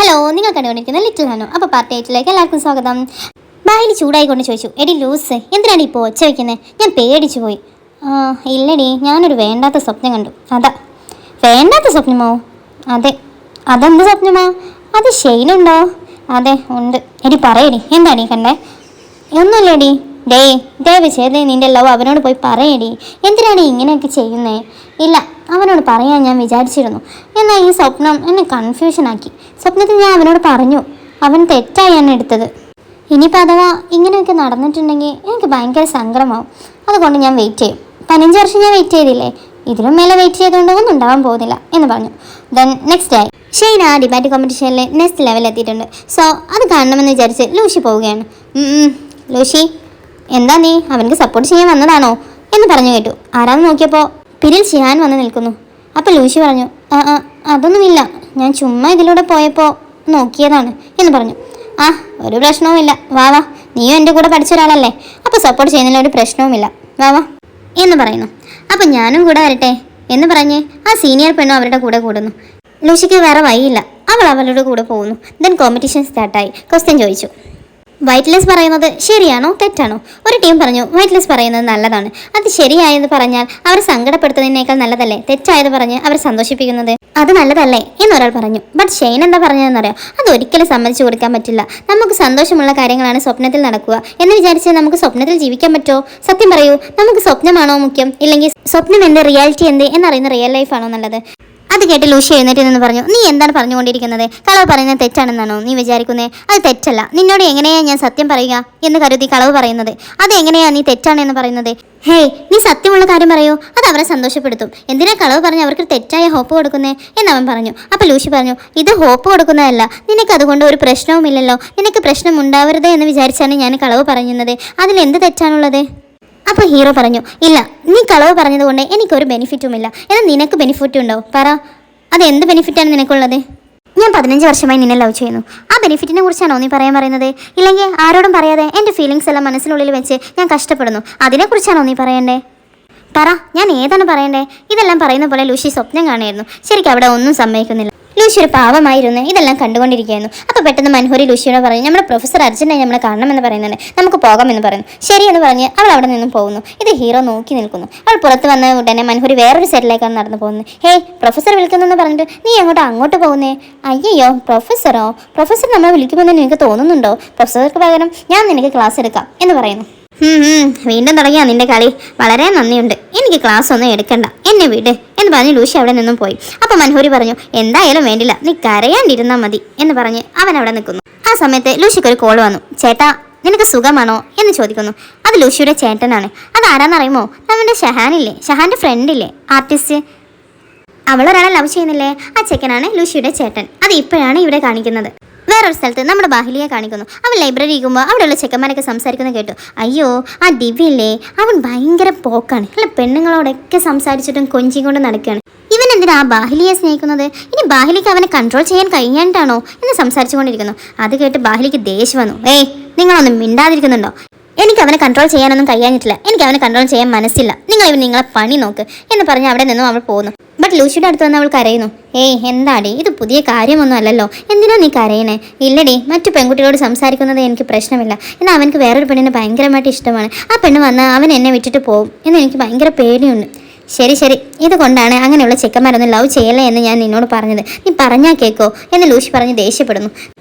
Hello, നിങ്ങൾ കണ്ടുകൊണ്ടിരിക്കുന്ന little ഹനു. അപ്പോൾ പാർട്ട് 8ലേക്ക് എല്ലാവർക്കും സ്വാഗതം. ബാഹിലി ചൂടായിക്കൊണ്ട് ചോദിച്ചു, എടി ലൂസ്, എന്തിനാണ് ഇപ്പോൾ ഒച്ച വയ്ക്കുന്നത്? ഞാൻ പേടിച്ചു പോയി. ഇല്ലടി, ഞാനൊരു വേണ്ടാത്ത സ്വപ്നം കണ്ടു. അതാ. വേണ്ടാത്ത സ്വപ്നമോ? അതെ. അതെന്ത് സ്വപ്നമോ? അത് ഷെയിനുണ്ടോ? അതെ ഉണ്ട്. എടി പറയടി, എന്താണ് ഈ കണ്ടേ? ഒന്നുമില്ലടി. ദയവ് ചെയ്ത് നിൻ്റെ ലവ് അവനോട് പോയി പറയടി. എന്തിനാണ് ഇങ്ങനെയൊക്കെ ചെയ്യുന്നേ? ഇല്ല, അവനോട് പറയാൻ ഞാൻ വിചാരിച്ചിരുന്നു. എന്നാൽ ഈ സ്വപ്നം എന്നെ കൺഫ്യൂഷനാക്കി. സ്വപ്നത്തിൽ ഞാൻ അവനോട് പറഞ്ഞു, അവൻ തെറ്റായാണ് എടുത്തത്. ഇനിയിപ്പോൾ അഥവാ ഇങ്ങനെയൊക്കെ നടന്നിട്ടുണ്ടെങ്കിൽ എനിക്ക് ഭയങ്കര സങ്കടമാവും. അതുകൊണ്ട് ഞാൻ വെയിറ്റ് ചെയ്യും. 15 വർഷം ഞാൻ വെയിറ്റ് ചെയ്തില്ലേ, ഇതിലും മേലെ വെയിറ്റ് ചെയ്തുകൊണ്ട് ഒന്നും ഉണ്ടാവാൻ പോകുന്നില്ല എന്ന് പറഞ്ഞു. ദെൻ നെക്സ്റ്റ് ഡേ ഷെയ്ൻ ആ ഡിബേറ്റ് കോമ്പറ്റീഷനിൽ നെക്സ്റ്റ് ലെവൽ എത്തിയിട്ടുണ്ട്. സോ അത് കാണണമെന്ന് വിചാരിച്ച് ലൂഷി പോവുകയാണ്. ലൂഷി, എന്താ നീ അവനക്ക് സപ്പോർട്ട് ചെയ്യാൻ വന്നതാണോ എന്ന് പറഞ്ഞു കേട്ടു. ആരാന്ന് നോക്കിയപ്പോൾ പിരിൽ ഷിഹാൻ വന്ന് നിൽക്കുന്നു. അപ്പോൾ ലൂഷി പറഞ്ഞു, അതൊന്നുമില്ല, ഞാൻ ചുമ്മാ ഇതിലൂടെ പോയപ്പോൾ നോക്കിയതാണ് എന്ന് പറഞ്ഞു. ഒരു പ്രശ്നവുമില്ല, വാ നീയും എൻ്റെ കൂടെ പഠിച്ച ഒരാളല്ലേ, അപ്പോൾ സപ്പോർട്ട് ചെയ്യുന്നതിൽ ഒരു പ്രശ്നവുമില്ല, വാ എന്ന് പറയുന്നു. അപ്പം ഞാനും കൂടെ വരട്ടെ എന്ന് പറഞ്ഞ് ആ സീനിയർ പെണ്ണും അവരുടെ കൂടെ കൂടുന്നു. ലൂഷിക്ക് വേറെ വഴിയില്ല, അവൾ അവളുടെ കൂടെ പോകുന്നു. Then competition സ്റ്റാർട്ടായി. ക്വസ്റ്റ്യൻ ചോദിച്ചു, വൈറ്റ്ലെസ് പറയുന്നത് ശരിയാണോ തെറ്റാണോ? ഒരു ടീം പറഞ്ഞു വൈറ്റ്ലെസ് പറയുന്നത് നല്ലതാണ്. അത് ശരിയായത് പറഞ്ഞാൽ അവർ സങ്കടപ്പെടുത്തുന്നതിനേക്കാൾ നല്ലതല്ലേ തെറ്റായത് പറഞ്ഞ് അവർ സന്തോഷിപ്പിക്കുന്നത്? അത് നല്ലതല്ലേ എന്നൊരാൾ പറഞ്ഞു. ബട്ട് ഷെയ്ൻ എന്താ പറഞ്ഞതെന്നറിയാം? അത് ഒരിക്കലും സമ്മതിച്ചു കൊടുക്കാൻ പറ്റില്ല. നമുക്ക് സന്തോഷമുള്ള കാര്യങ്ങളാണ് സ്വപ്നത്തിൽ നടക്കുക എന്ന് വിചാരിച്ച് നമുക്ക് സ്വപ്നത്തിൽ ജീവിക്കാൻ പറ്റുമോ? സത്യം പറയൂ, നമുക്ക് സ്വപ്നമാണോ മുഖ്യം, ഇല്ലെങ്കിൽ സ്വപ്നം എന്ത് റിയാലിറ്റി എന്ത് എന്നറിയുന്ന റിയൽ ലൈഫാണോ നല്ലത്? അത് കേട്ട് ലൂഷി എഴുന്നേറ്റ് നിന്ന് പറഞ്ഞു, നീ എന്താണ് പറഞ്ഞുകൊണ്ടിരിക്കുന്നത്? കളവ് പറയുന്നത് തെറ്റാണെന്നാണോ നീ വിചാരിക്കുന്നത്? അത് തെറ്റല്ല. നിന്നോട് എങ്ങനെയാണ് ഞാൻ സത്യം പറയുക എന്ന് കരുതി കളവ് പറയുന്നത്? അത് എങ്ങനെയാണ് നീ തെറ്റാണെന്ന് പറയുന്നത്? നീ സത്യമുള്ള കാര്യം പറയൂ, അത് അവരെ സന്തോഷപ്പെടുത്തും. എന്തിനാ കളവ് പറഞ്ഞ് അവർക്ക് തെറ്റായ ഹോപ്പ് കൊടുക്കുന്നേ എന്നവൻ പറഞ്ഞു. അപ്പോൾ ലൂഷി പറഞ്ഞു, ഇത് ഹോപ്പ് കൊടുക്കുന്നതല്ല, നിനക്ക് അതുകൊണ്ട് ഒരു പ്രശ്നവുമില്ലല്ലോ, നിനക്ക് പ്രശ്നം ഉണ്ടാവരുത് എന്ന് വിചാരിച്ചാണ് ഞാൻ കളവ് പറയുന്നത്. അതിലെന്ത് തെറ്റാണുള്ളത്? അപ്പോൾ ഹീറോ പറഞ്ഞു, ഇല്ല, നീ കളവ് പറഞ്ഞതുകൊണ്ട് എനിക്കൊരു ബെനിഫിറ്റുമില്ല. എന്നാൽ നിനക്ക് ബെനിഫിറ്റ് ഉണ്ടോ? പറ, അതെന്ത് ബെനിഫിറ്റാണ് നിനക്കുള്ളത്? ഞാൻ 15 വർഷമായി നിന്നെ ലവ് ചെയ്യുന്നു. ആ ബെനിഫിറ്റിനെ കുറിച്ചാണോ നീ പറയാൻ പറയുന്നത്? ഇല്ലെങ്കിൽ ആരോടും പറയാതെ എൻ്റെ ഫീലിങ്സ് എല്ലാം മനസ്സിനുള്ളിൽ വെച്ച് ഞാൻ കഷ്ടപ്പെടുന്നു, അതിനെക്കുറിച്ചാണോ നീ പറയണ്ടേ? പറ, ഞാൻ ഏതാണ് പറയണ്ടേ? ഇതെല്ലാം പറയുന്ന പോലെ ലൂഷി സ്വപ്നം കാണുമായിരുന്നു. ശരിക്കും അവിടെ ഒന്നും സമ്മതിക്കുന്നില്ല. ലൂഷി ഒരു പാവമായിരുന്നു, ഇതെല്ലാം കണ്ടുകൊണ്ടിരിക്കുകയായിരുന്നു. അപ്പോൾ പെട്ടെന്ന് മൻഹൂരി ലൂഷിയോട് പറഞ്ഞു, നമ്മുടെ പ്രൊഫസർ അർജുനെ നമ്മളെ കാണണമെന്ന് പറയുന്നുണ്ട്, നമുക്ക് പോകാമെന്ന് പറയുന്നു. ശരിയെന്ന് പറഞ്ഞ് അവൾ അവിടെ നിന്നും പോകുന്നു. ഇത് ഹീറോ നോക്കി നിൽക്കുന്നു. അവൾ പുറത്ത് വന്ന ഉടനെ മൻഹൂരി വേറൊരു സെറ്റിലേക്കാണ് നടന്നു പോകുന്നത്. പ്രൊഫസർ വിളിക്കുന്നെന്ന് പറഞ്ഞിട്ട് നീ അങ്ങോട്ട് പോകുന്നേ? അയ്യോ, പ്രൊഫസർ നമ്മളെ വിളിക്കുമെന്ന് നിനക്ക് തോന്നുന്നുണ്ടോ? പ്രൊഫസർക്ക് പകരം ഞാൻ നിനക്ക് ക്ലാസ് എടുക്കാം എന്ന് പറയുന്നു. വീണ്ടും തുടങ്ങിയാ നിന്റെ കളി? വളരെ നന്ദിയുണ്ട്, എനിക്ക് ക്ലാസ് ഒന്നും എടുക്കണ്ട, എന്നെ വിട് എന്ന് പറഞ്ഞ് ലൂഷി അവിടെ നിന്നും പോയി. അപ്പോൾ മൻഹൂരി പറഞ്ഞു, എന്തായാലും വേണ്ടില്ല, നീ കരയാണ്ടിരുന്നാൽ മതി എന്ന് പറഞ്ഞ് അവൻ അവിടെ നിൽക്കുന്നു. ആ സമയത്ത് ലൂഷിക്ക് ഒരു കോൾ വന്നു. ചേട്ടാ, നിനക്ക് സുഖമാണോ എന്ന് ചോദിക്കുന്നു. അത് ലൂഷിയുടെ ചേട്ടനാണ്. അതാരാന്നറിയുമോ? നമ്മുടെ ഷഹാനില്ലേ, ഷഹാൻ്റെ ഫ്രണ്ടില്ലേ, ആർട്ടിസ്റ്റ്. അവളൊരാളെ ലവ് ചെയ്യുന്നില്ലേ, ആ ചെക്കനാണ് ലൂഷിയുടെ ചേട്ടൻ. അത് ഇപ്പോഴാണ് ഇവിടെ കാണിക്കുന്നത്. വേറൊരു സ്ഥലത്ത് നമ്മുടെ ബാഹിലിയെ കാണിക്കുന്നു. അവൻ ലൈബ്രറി ഇരിക്കുമ്പോൾ അവിടെയുള്ള ചെക്കന്മാരൊക്കെ സംസാരിക്കുന്നത് കേട്ടു. അയ്യോ, ആ ദിവ്യല്ലേ, അവൻ ഭയങ്കര പോക്കാണ്, അല്ല പെണ്ണുങ്ങളോടൊക്കെ സംസാരിച്ചിട്ടും കൊഞ്ചി കൊണ്ട് നടക്കുകയാണ്. ഇവൻ എന്തിനാ ആ ബാഹിലിയെ സ്നേഹിക്കുന്നത്? ഇനി ബാഹിലിക്ക് അവനെ കൺട്രോൾ ചെയ്യാൻ കഴിഞ്ഞിട്ടാണോ എന്ന് സംസാരിച്ചു കൊണ്ടിരിക്കുന്നു. അത് കേട്ട് ബാഹിലിക്ക് ദേഷ്യം വന്നു. നിങ്ങളൊന്നും മിണ്ടാതിരിക്കുന്നുണ്ടോ? എനിക്ക് അവനെ കൺട്രോൾ ചെയ്യാനൊന്നും കഴിയാഞ്ഞിട്ടില്ല, എനിക്ക് അവനെ കൺട്രോൾ ചെയ്യാൻ മനസ്സില്ല, നിങ്ങളെ പണി നോക്ക് എന്ന് പറഞ്ഞ് അവിടെ നിന്നും അവൾ പോകുന്നു. ബട്ട് ലൂഷിയുടെ അടുത്ത് വന്ന് അവൾ കരയുന്നു. എന്താടി, ഇത് പുതിയ കാര്യമൊന്നും അല്ലല്ലോ, എന്തിനാ നീ കരയണേ? ഇല്ലടി, മറ്റു പെൺകുട്ടികളോട് സംസാരിക്കുന്നത് എനിക്ക് പ്രശ്നമില്ല, എന്നാൽ അവനക്ക് വേറൊരു പെണ്ണിനെ ഭയങ്കരമായിട്ട് ഇഷ്ടമാണ്. ആ പെണ്ണ് വന്നാൽ അവൻ എന്നെ വിട്ടിട്ട് പോകും എന്ന് എനിക്ക് ഭയങ്കര പേടിയുണ്ട്. ശരി, ഇതുകൊണ്ടാണ് അങ്ങനെയുള്ള ചെക്കന്മാരൊന്നും ലവ് ചെയ്യല്ലേ എന്ന് ഞാൻ നിന്നോട് പറഞ്ഞത്, നീ പറഞ്ഞാൽ കേൾക്കോ എന്ന് ലൂഷി പറഞ്ഞ് ദേഷ്യപ്പെടുന്നു.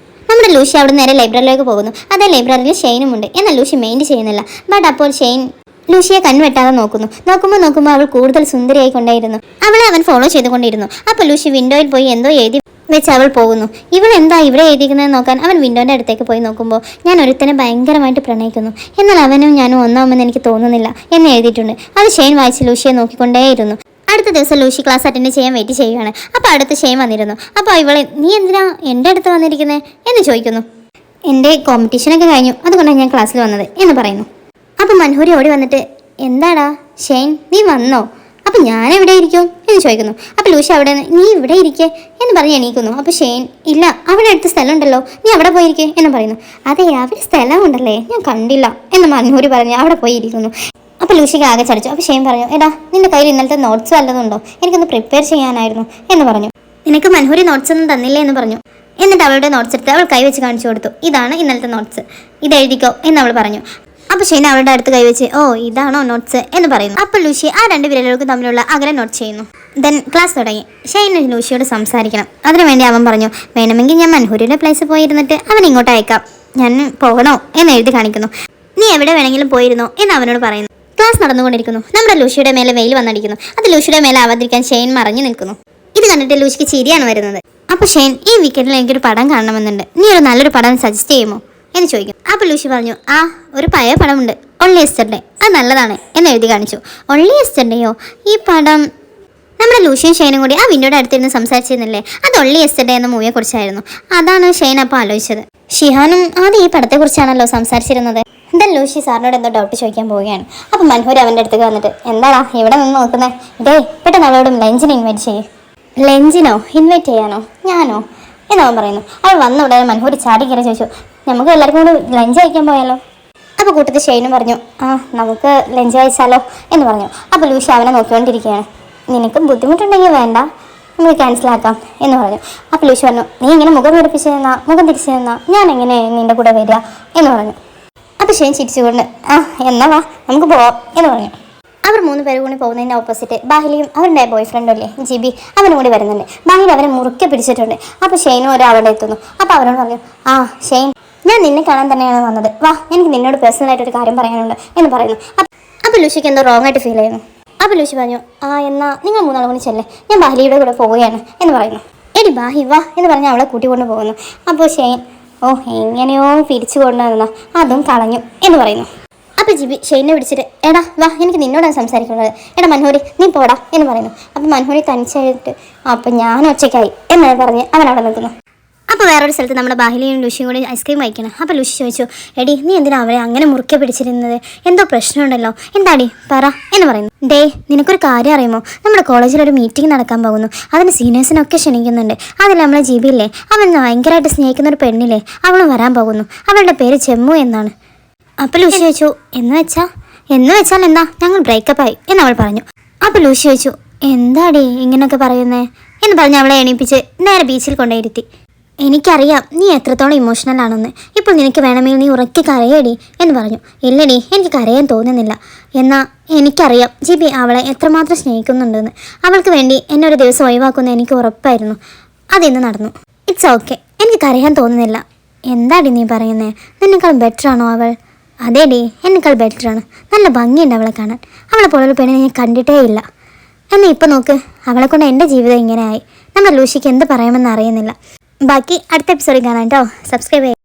നമ്മുടെ ലൂഷി അവിടെ നേരെ ലൈബ്രറിയിലേക്ക് പോകുന്നു. അതേ ലൈബ്രറിയിൽ ഷെയ്നും ഉണ്ട്. എന്നാൽ ലൂഷി മെയിൻറ്റ് ചെയ്യുന്നില്ല. ബട്ട് അപ്പോൾ ഷെയ്ൻ ലൂഷിയെ കൺവെട്ടാതെ നോക്കുമ്പോൾ അവൾ കൂടുതൽ സുന്ദരിയായി കൊണ്ടേയിരുന്നു. അവളെ അവൻ ഫോളോ ചെയ്തുകൊണ്ടിരുന്നു. അപ്പോൾ ലൂഷി വിൻഡോയിൽ പോയി എന്തോ എഴുതി വെച്ച് അവൾ പോകുന്നു. ഇവൾ എന്താ ഇവിടെ എഴുതിക്കുന്നത് നോക്കാൻ അവൻ വിൻഡോൻ്റെ അടുത്തേക്ക് പോയി നോക്കുമ്പോൾ, ഞാൻ ഒരുത്തനെ ഭയങ്കരമായിട്ട് പ്രണയിക്കുന്നു, എന്നാൽ അവനും ഞാനും ഒന്നാമെന്ന് എനിക്ക് തോന്നുന്നില്ല എന്ന് എഴുതിയിട്ടുണ്ട്. അത് ഷെയ്ൻ വായിച്ച് ലൂഷിയെ നോക്കിക്കൊണ്ടേയിരുന്നു. അടുത്ത ദിവസം ലൂഷി ക്ലാസ് അറ്റൻഡ് ചെയ്യാൻ വെയിറ്റ് ചെയ്യുകയാണ്. അപ്പോൾ അടുത്ത് ഷെയ്ൻ വന്നിരുന്നു. അപ്പോൾ ഇവളെ, നീ എന്തിനാ എൻ്റെ അടുത്ത് വന്നിരിക്കുന്നത് എന്ന് ചോദിക്കുന്നു. എൻ്റെ കോമ്പറ്റീഷനൊക്കെ കഴിഞ്ഞു, അതുകൊണ്ടാണ് ഞാൻ ക്ലാസ്സിൽ വന്നത് എന്ന് പറയുന്നു. അപ്പോൾ മൻഹൂരി ഓടി വന്നിട്ട്, എന്താടാ ഷെയ്ൻ, നീ വന്നോ? അപ്പോൾ ഞാൻ എവിടെ ഇരിക്കും എന്ന് ചോദിക്കുന്നു. അപ്പോൾ ലൂഷി അവിടെ നീ ഇവിടെ ഇരിക്കേ എന്ന് പറഞ്ഞ് എണീക്കുന്നു. അപ്പോൾ ഷെയ്ൻ, ഇല്ല, അവിടെ അടുത്ത് സ്ഥലം ഉണ്ടല്ലോ, നീ അവിടെ പോയിരിക്കേ എന്ന് പറയുന്നു. അതെ, അവിടെ സ്ഥലം ഉണ്ടല്ലേ, ഞാൻ കണ്ടില്ല എന്ന് മൻഹൂരി പറഞ്ഞ് അവിടെ പോയി ഇരിക്കുന്നു. അപ്പോൾ ലൂഷിക്ക് ആകെ ചടിച്ചു. അപ്പോൾ ഷെയ്ൻ പറഞ്ഞു, എടാ, നിൻ്റെ കയ്യിൽ ഇന്നലത്തെ നോട്ട്സ് വല്ലതും ഉണ്ടോ? എനിക്കൊന്ന് പ്രിപ്പയർ ചെയ്യാനായിരുന്നു എന്ന് പറഞ്ഞു. നിനക്ക് മൻഹൂരി നോട്ട്സ് ഒന്നും തന്നില്ലേ എന്ന് പറഞ്ഞു. എന്നിട്ട് അവളുടെ നോട്ട്സ് എടുത്ത് അവൾ കൈവച്ച് കാണിച്ചു കൊടുത്തു. ഇതാണ് ഇന്നലത്തെ നോട്ട്സ്, ഇത് എഴുതിക്കോ എന്ന് അവൾ പറഞ്ഞു. അപ്പോൾ ഷെയ്ൻ അവളുടെ അടുത്ത് കൈവച്ച് ഓ ഇതാണോ നോട്ട്സ് എന്ന് പറയുന്നു. അപ്പോൾ ലൂഷി ആ 2 വിരലുകൾക്കും തമ്മിലുള്ള അകലം നോട്ട് ചെയ്യുന്നു. ദെൻ ക്ലാസ് തുടങ്ങി. ഷെയ്ന് ലൂഷിയോട് സംസാരിക്കണം. അതിനുവേണ്ടി അവൻ പറഞ്ഞു വേണമെങ്കിൽ ഞാൻ മൻഹൂരിയുടെ പ്ലേസ് പോയിരുന്നിട്ട് അവൻ ഇങ്ങോട്ട് അയക്കാം, ഞാൻ പോകണോ എന്ന് എഴുതി കാണിക്കുന്നു. നീ എവിടെ വേണമെങ്കിലും പോയിരുന്നോ എന്ന് അവനോട് പറയുന്നു. ക്ലാസ് നടന്നുകൊണ്ടിരിക്കുന്നു. നമ്മുടെ ലൂഷിയുടെ മേലെ വെയിൽ വന്നടിക്കുന്നു. അത് ലൂഷിയുടെ മേലെ ആവാതിരിക്കാൻ ഷെയ്ൻ മറഞ്ഞു നിൽക്കുന്നു. ഇത് കണ്ടിട്ട് ലൂഷിക്ക് ചിരിയാണ് വരുന്നത്. അപ്പോൾ ഷെയ്ൻ ഈ വീക്കെൻഡിൽ എനിക്കൊരു പടം കാണണമെന്നുണ്ട്, നീ ഒരു നല്ലൊരു പടം സജസ്റ്റ് ചെയ്യുമോ എന്ന് ചോദിക്കും. അപ്പോൾ ലൂഷി പറഞ്ഞു ഒരു പഴയ പടമുണ്ട്, ഒൺലി യെസ്റ്റർഡേ, അത് നല്ലതാണ് എന്ന് എഴുതി കാണിച്ചു. ഒൺലി യെസ്റ്റർഡേയോ? ഈ പടം നമ്മുടെ ലൂഷിയും ഷെയ്നും കൂടി ആ വിൻഡോയുടെ അടുത്തിരുന്ന് സംസാരിച്ചിരുന്നില്ലേ, അത് ഒൺലി യെസ്റ്റർഡേ എന്ന മൂവിയെ കുറിച്ചായിരുന്നു. അതാണ് ഷെയ്ൻ അപ്പോൾ ആലോചിച്ചത്. ഷിഹാനും ആദ്യം ഈ പടത്തെക്കുറിച്ചാണല്ലോ സംസാരിച്ചിരുന്നത്. ദെൻ ലൂഷി സാറിനോട് എന്തോ ഡൗട്ട് ചോദിക്കാൻ പോവുകയാണ്. അപ്പം മൻഹൂർ അവൻ്റെ അടുത്തേക്ക് വന്നിട്ട് എന്താടാ ഇവിടെ നിന്ന് നോക്കുന്നത്, ഇതേ പെട്ടെന്ന് അവളോടും ലഞ്ചിന് ഇൻവൈറ്റ് ചെയ്യും. ലഞ്ചിനോ? ഇൻവൈറ്റ് ചെയ്യാനോ? ഞാനോ എന്നവൻ പറയുന്നു. അവൾ വന്ന ഉടനെ മൻഹൂർ ചാടി കയറി ചോദിച്ചു നമുക്ക് എല്ലാവർക്കും കൂടി ലഞ്ച് കഴിക്കാൻ പോയാലോ? അപ്പോൾ കൂട്ടത്തിൽ ഷെയ്നും പറഞ്ഞു നമുക്ക് ലഞ്ച് കഴിച്ചാലോ എന്ന് പറഞ്ഞു. അപ്പോൾ ലൂഷി അവനെ നോക്കിക്കൊണ്ടിരിക്കുകയാണ്. നിനക്ക് ബുദ്ധിമുട്ടുണ്ടെങ്കിൽ വേണ്ട, നമുക്ക് ക്യാൻസലാക്കാം എന്ന് പറഞ്ഞു. അപ്പോൾ ലൂഷി പറഞ്ഞു നീ ഇങ്ങനെ മുഖം തിരിച്ചു തന്നാ ഞാൻ എങ്ങനെ നിൻ്റെ കൂടെ വരിക എന്ന് പറഞ്ഞു. അപ്പോൾ ഷെയ്ൻ ചിരിച്ചുകൊണ്ട് എന്നാ വാ നമുക്ക് പോവാം എന്ന് പറഞ്ഞു. അവർ 3 പേരും കൂടി പോകുന്നതിൻ്റെ ഓപ്പോസിറ്റ് ബാഹിലിയും അവരുടെ ബോയ് ഫ്രണ്ടും അല്ലേ ജിബി അവനും കൂടി വരുന്നുണ്ട്. ബാഹിൽ അവരെ മുറുക്കെ പിടിച്ചിട്ടുണ്ട്. അപ്പോൾ ഷെയ്നും അവിടെ എത്തുന്നു. അപ്പോൾ അവരോട് പറഞ്ഞു ഷെയ്ൻ ഞാൻ നിന്നെ കാണാൻ തന്നെയാണ് വന്നത്, വാ എനിക്ക് നിന്നോട് പേഴ്സണലായിട്ടൊരു കാര്യം പറയാനുണ്ട് എന്ന് പറയുന്നു. അപ്പോൾ ലൂഷിക്ക് എന്തോ റോങ് ആയിട്ട് ഫീൽ ചെയ്യുന്നു. അപ്പോൾ ലൂഷി പറഞ്ഞു എന്നാൽ നിങ്ങൾ 3 ആളും കൂടി ചെല്ലേ, ഞാൻ ബാഹിലിയുടെ കൂടെ പോവുകയാണ് എന്ന് പറയുന്നു. എടി ബാഹി വാ എന്ന് പറഞ്ഞ് അവളെ കൂട്ടിക്കൊണ്ട് പോകുന്നു. അപ്പോൾ ഷെയ്ൻ എങ്ങനെയോ പിരിച്ചു കൊണ്ടുവന്ന അതും കളഞ്ഞു എന്ന് പറയുന്നു. അപ്പോൾ ജിബി ഷെയ്നെ പിടിച്ചിട്ട് എടാ വാ എനിക്ക് നിന്നോടാണ് സംസാരിക്കുന്നത്, എടാ മൻഹൂരി നീ പോടാ എന്ന് പറയുന്നു. അപ്പോൾ മൻഹൂരി തനിച്ചായിട്ട് അപ്പോൾ ഞാൻ ഒറ്റയ്ക്കായി എന്ന് പറഞ്ഞ് അവൻ അവിടെ നിൽക്കുന്നു. അപ്പോൾ വേറൊരു സ്ഥലത്ത് നമ്മുടെ ബാഹിലിയും ലൂഷിയും കൂടി ഐസ്ക്രീം കഴിക്കണം. അപ്പോൾ ലൂഷി ചോദിച്ചു എടി നീ എന്തിനാ അവരെ അങ്ങനെ മുറുക്കെ പിടിച്ചിരുന്നത്, എന്തോ പ്രശ്നമുണ്ടല്ലോ, എന്താടി പറ എന്ന് പറയുന്നു. ഡേ നിനക്കൊരു കാര്യം അറിയുമോ, നമ്മുടെ കോളേജിലൊരു മീറ്റിംഗ് നടക്കാൻ പോകുന്നു, അതിന് സീനിയേഴ്സിനൊക്കെ ക്ഷണിക്കുന്നുണ്ട്. അതിൽ നമ്മളെ ജിബിയില്ലേ അവൻ ഭയങ്കരമായിട്ട് സ്നേഹിക്കുന്ന ഒരു പെണ്ണില്ലേ അവളും വരാൻ പോകുന്നു, അവളുടെ പേര് ചെമ്മു എന്നാണ്. അപ്പോൾ ലൂഷി ചോദിച്ചു എന്ന് വെച്ചാൽ എന്താ ഞങ്ങൾ ബ്രേക്കപ്പായി എന്നവൾ പറഞ്ഞു. അപ്പോൾ ലൂഷി ചോദിച്ചു എന്താടി ഇങ്ങനെയൊക്കെ പറയുന്നേ എന്ന് പറഞ്ഞ് അവളെ എണീപ്പിച്ച് നേരെ ബീച്ചിൽ കൊണ്ടുപോയിരുത്തി. എനിക്കറിയാം നീ എത്രത്തോളം ഇമോഷണൽ ആണെന്ന്, ഇപ്പോൾ നിനക്ക് വേണമെങ്കിൽ നീ ഉറക്കി കരയടി എന്ന് പറഞ്ഞു. ഇല്ലടി എനിക്ക് കരയാൻ തോന്നുന്നില്ല, എന്നാൽ എനിക്കറിയാം ജിബി അവളെ എത്രമാത്രം സ്നേഹിക്കുന്നുണ്ടെന്ന്, അവൾക്ക് വേണ്ടി എന്നെ ഒരു ദിവസം ഒഴിവാക്കുമെന്ന് എനിക്ക് ഉറപ്പായിരുന്നു, അതിന്ന് നടന്നു. ഇറ്റ്സ് ഓക്കെ, എനിക്ക് കരയാൻ തോന്നുന്നില്ല. എന്താടി നീ പറയുന്നേ, നിന്നേക്കാൾ ബെറ്ററാണോ അവൾ? അതേടി എന്നെക്കാൾ ബെറ്ററാണ്, നല്ല ഭംഗിയുണ്ട് അവളെ കാണാൻ, അവളെ പോലൊരു പെണ്ണിനെ ഞാൻ കണ്ടിട്ടേ ഇല്ല. എന്നാൽ ഇപ്പോൾ നോക്ക് അവളെ കൊണ്ട് എൻ്റെ ജീവിതം ഇങ്ങനെയായി. നമ്മുടെ ലൂഷിക്ക് എന്ത് പറയാമെന്ന് അറിയുന്നില്ല. ബാക്കി അടുത്ത എപ്പിസോഡിൽ കാണാം കേട്ടോ. സബ്സ്ക്രൈബ് ചെയ്യാം.